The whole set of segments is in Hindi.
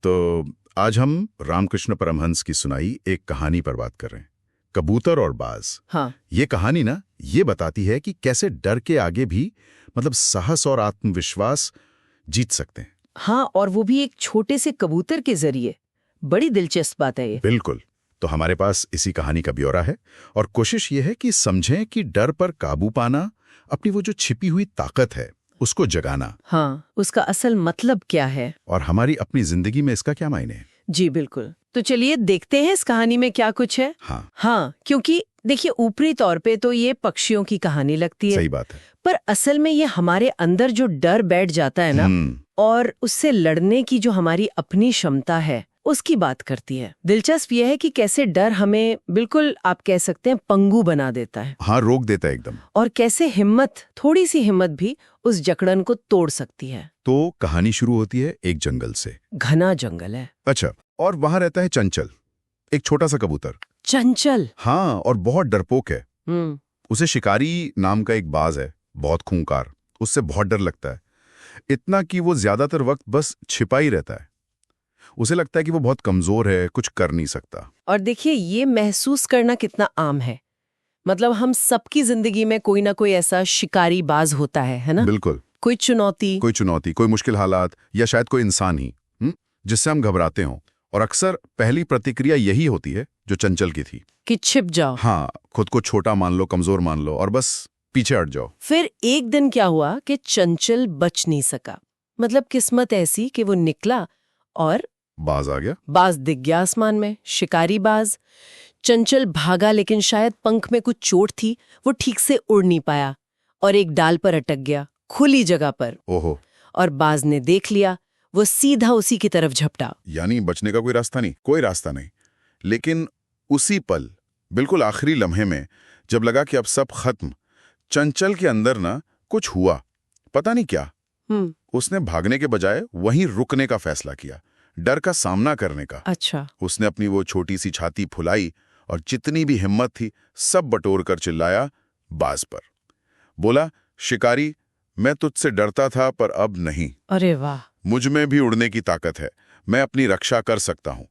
तो आज हम रामकृष्ण परमहंस की सुनाई एक कहानी पर बात कर रहे हैं, कबूतर और बाज। हाँ। ये कहानी ना ये बताती है कि कैसे डर के आगे भी साहस और आत्मविश्वास जीत सकते हैं। हाँ, और वो भी एक छोटे से कबूतर के जरिए। बड़ी दिलचस्प बात है ये। बिल्कुल। तो हमारे पास इसी कहानी का ब्यौरा है और कोशिश ये है कि समझें कि डर पर काबू पाना, अपनी वो जो छिपी हुई ताकत है उसको जगाना। हाँ, उसका असल मतलब क्या है और हमारी अपनी जिंदगी में इसका क्या मायने है। जी बिल्कुल। तो चलिए देखते हैं इस कहानी में क्या कुछ है। हाँ, क्योंकि देखिए ऊपरी तौर पे तो ये पक्षियों की कहानी लगती है। सही बात है। पर असल में ये हमारे अंदर जो डर बैठ जाता है ना, और उससे लड़ने की जो हमारी अपनी क्षमता है उसकी बात करती है। दिलचस्प यह है कि कैसे डर हमें बिल्कुल आप कह सकते हैं पंगु बना देता है। हाँ, रोक देता है एकदम। और कैसे हिम्मत, थोड़ी सी हिम्मत भी उस जकड़न को तोड़ सकती है। तो कहानी शुरू होती है एक जंगल से। घना जंगल है। अच्छा, और वहां रहता है चंचल, एक छोटा सा कबूतर। चंचल? हाँ, और बहुत डरपोक है। हम्म। उसे शिकारी नाम का एक बाज है, बहुत खूंखार। उससे बहुत डर लगता है, इतना कि वो ज्यादातर वक्त बस छिपा ही रहता है। उसे लगता है कि वो बहुत कमजोर है, कुछ कर नहीं सकता। और देखिए ये महसूस करना कितना आम है। मतलब हम सबकी जिंदगी में कोई ना कोई ऐसा शिकारी बाज होता है ना? बिल्कुल। कोई चुनौती, कोई मुश्किल हालात, या शायद कोई इंसान ही जिससे हम घबराते हों। और अक्सर पहली प्रतिक्रिया यही होती है जो चंचल की थी, कि छिप जाओ। हाँ, खुद को छोटा मान लो, कमजोर मान लो और बस पीछे हट जाओ। फिर एक दिन क्या हुआ कि चंचल बच नहीं सका। मतलब किस्मत ऐसी कि वो निकला और बाज आ गया। बाज दिख गया आसमान में, शिकारी बाज। चंचल भागा, लेकिन शायद पंख में कुछ चोट थी, वो ठीक से उड़ नहीं पाया और एक डाल पर अटक गया, खुली जगह पर। ओहो। और बाज ने देख लिया, वो सीधा उसी की तरफ झपटा। यानी बचने का कोई रास्ता नहीं, कोई रास्ता नहीं। लेकिन उसी पल, बिल्कुल आखिरी लम्हे में, जब लगा कि अब सब खत्म, चंचल के अंदर ना कुछ हुआ, पता नहीं क्या। उसने भागने के बजाय वहीं रुकने का फैसला किया, डर का सामना करने का। अच्छा। उसने अपनी वो छोटी सी छाती फुलाई और जितनी भी हिम्मत थी सब बटोर कर चिल्लाया बाज पर। बोला, शिकारी, मैं तुझसे डरता था पर अब नहीं। अरे वाह। मुझ में भी उड़ने की ताकत है, मैं अपनी रक्षा कर सकता हूं।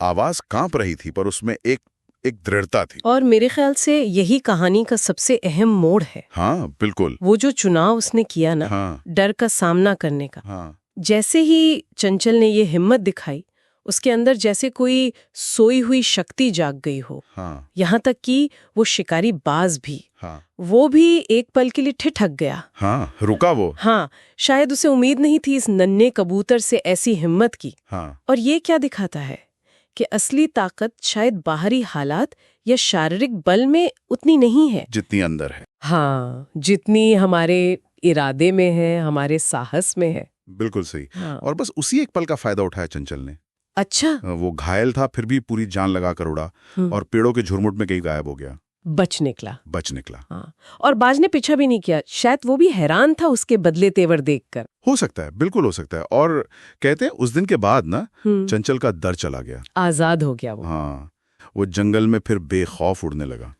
आवाज कांप रही थी पर उसमें एक दृढ़ता थी। और मेरे ख्याल से यही कहानी का सबसे अहम मोड़ है। हाँ बिल्कुल। वो जो चुनाव उसने किया ना, हाँ। डर का सामना करने का। हाँ। जैसे ही चंचल ने ये हिम्मत दिखाई, उसके अंदर जैसे कोई सोई हुई शक्ति जाग गई हो। हाँ। यहाँ तक कि वो शिकारी बाज भी, हाँ। वो भी एक पल के लिए ठिठक गया। हाँ, रुका वो। हाँ, शायद उसे उम्मीद नहीं थी इस नन्हे कबूतर से ऐसी हिम्मत की। हाँ। और ये क्या दिखाता है कि असली ताकत शायद बाहरी हालात या शारीरिक बल में उतनी नहीं है जितनी अंदर है। हाँ, जितनी हमारे इरादे में है, हमारे साहस में है। बिल्कुल सही। हाँ। और बस उसी एक पल का फायदा उठाया चंचल ने। अच्छा। वो घायल था फिर भी पूरी जान लगाकर उड़ा और पेड़ों के झुरमुट में कहीं गायब हो गया। बच निकला। हाँ। और बाज ने पीछा भी नहीं किया। शायद वो भी हैरान था उसके बदले तेवर देखकर। हो सकता है, बिल्कुल हो सकता है। और कहते हैं उस दिन के बाद ना चंचल का डर चला गया, आजाद हो गया वो। हाँ, वो जंगल में फिर बेखौफ उड़ने लगा।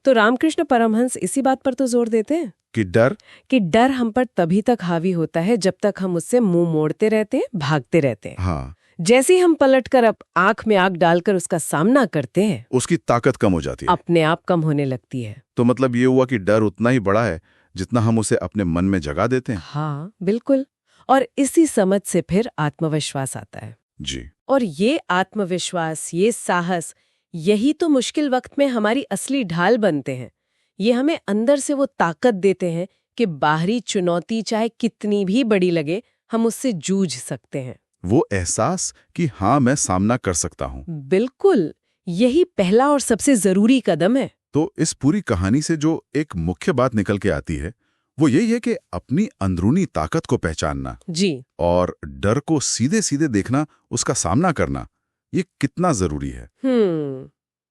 तो रामकृष्ण परमहंस इसी बात पर तो जोर देते हैं कि डर हम पर तभी तक हावी होता है जब तक हम उससे मुंह मोड़ते रहते हैं, भागते रहते हैं। हाँ। जैसे ही हम पलटकर अब आंख में आंख डालकर उसका सामना करते हैं, उसकी ताकत कम हो जाती है, अपने आप कम होने लगती है। तो मतलब ये हुआ कि डर उतना ही बड़ा है जितना हम उसे अपने मन में जगा देते हैं। हाँ बिल्कुल। और इसी समझ से फिर आत्मविश्वास आता है जी। और ये आत्मविश्वास, ये साहस, यही तो मुश्किल वक्त में हमारी असली ढाल बनते हैं। ये हमें अंदर से वो ताकत देते हैं कि बाहरी चुनौती चाहे कितनी भी बड़ी लगे, हम उससे जूझ सकते हैं। वो एहसास कि हाँ, मैं सामना कर सकता हूँ। बिल्कुल, यही पहला और सबसे जरूरी कदम है। तो इस पूरी कहानी से जो एक मुख्य बात निकल के आती है वो यही है कि अपनी अंदरूनी ताकत को पहचानना जी, और डर को सीधे सीधे देखना, उसका सामना करना, ये कितना जरूरी है।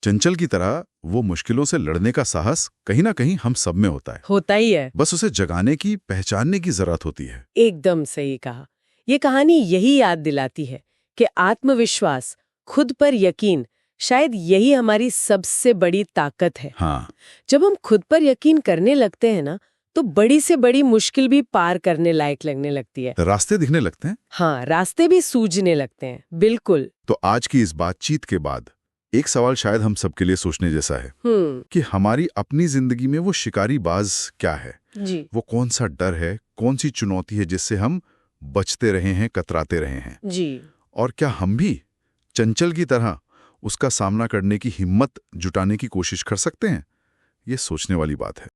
चंचल की तरह वो मुश्किलों से लड़ने का साहस कहीं ना कहीं हम सब में होता ही है। बस उसे जगाने की, पहचानने की जरूरत होती है। एकदम सही कहा। ये कहानी यही याद दिलाती है कि आत्मविश्वास, खुद पर यकीन, शायद यही हमारी सबसे बड़ी ताकत है। हाँ। जब हम खुद पर यकीन करने लगते हैं ना, तो बड़ी से बड़ी मुश्किल भी पार करने लायक लगने लगती है। रास्ते दिखने लगते हैं। हाँ, रास्ते भी सूझने लगते हैं। बिल्कुल। तो आज की इस बातचीत के बाद एक सवाल शायद हम सबके लिए सोचने जैसा है कि हमारी अपनी जिंदगी में वो शिकारी बाज क्या है जी। वो कौन सा डर है, कौन सी चुनौती है जिससे हम बचते रहे हैं, कतराते रहे हैं जी। और क्या हम भी चंचल की तरह उसका सामना करने की हिम्मत जुटाने की कोशिश कर सकते हैं? ये सोचने वाली बात है।